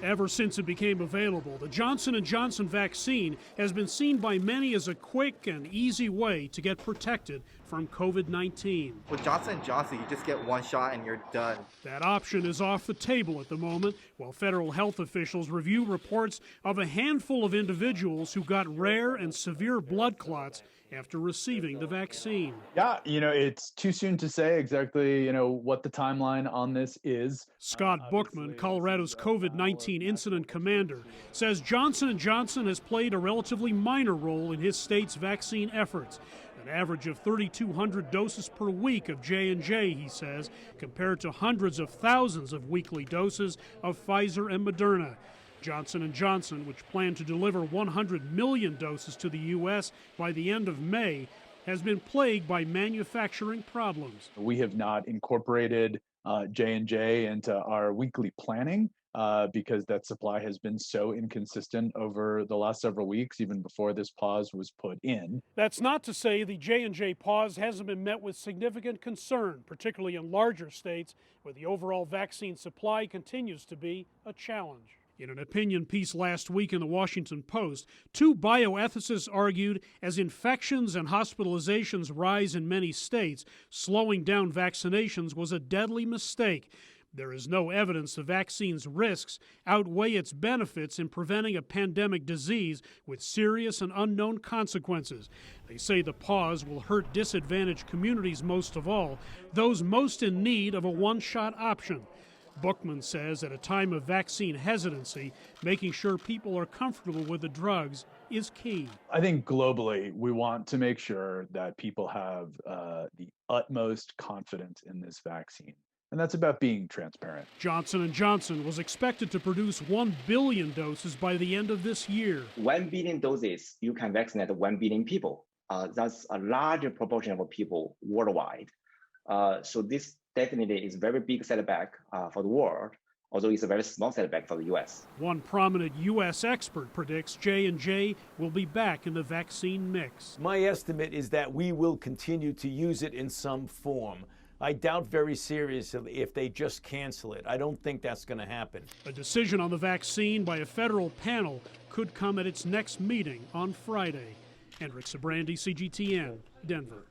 Ever since it became available, the Johnson & Johnson vaccine has been seen by many as a quick and easy way to get protected from COVID-19. With Johnson & Johnson, you just get one shot and you're done. That option is off the table at the moment, while federal health officials review reports of a handful of individuals who got rare and severe blood clots after receiving the vaccine. Yeah, it's too soon to say exactly, what the timeline on this is. Scott Bookman, Colorado's COVID-19 incident commander, says Johnson & Johnson has played a relatively minor role in his state's vaccine efforts. An average of 3,200 doses per week of J&J, he says, compared to hundreds of thousands of weekly doses of Pfizer and Moderna. Johnson & Johnson, which planned to deliver 100 million doses to the U.S. by the end of May, has been plagued by manufacturing problems. We have not incorporated J&J into our weekly planning because that supply has been so inconsistent over the last several weeks, even before this pause was put in. That's not to say the J&J pause hasn't been met with significant concern, particularly in larger states where the overall vaccine supply continues to be a challenge. In an opinion piece last week in the Washington Post, two bioethicists argued as infections and hospitalizations rise in many states, slowing down vaccinations was a deadly mistake. There is no evidence the vaccine's risks outweigh its benefits in preventing a pandemic disease with serious and unknown consequences. They say the pause will hurt disadvantaged communities most of all, those most in need of a one-shot option. Bookman says at a time of vaccine hesitancy, making sure people are comfortable with the drugs is key. I think globally, we want to make sure that people have the utmost confidence in this vaccine. And that's about being transparent. Johnson & Johnson was expected to produce 1 billion doses by the end of this year. 1 billion doses, you can vaccinate 1 billion people. That's a larger proportion of people worldwide. So this definitely is a very big setback for the world, although it's a very small setback for the U.S. One prominent U.S. expert predicts J&J will be back in the vaccine mix. My estimate is that we will continue to use it in some form. I doubt very seriously if they just cancel it. I don't think that's going to happen. A decision on the vaccine by a federal panel could come at its next meeting on Friday. Hendrik Sabrandi, CGTN, Denver.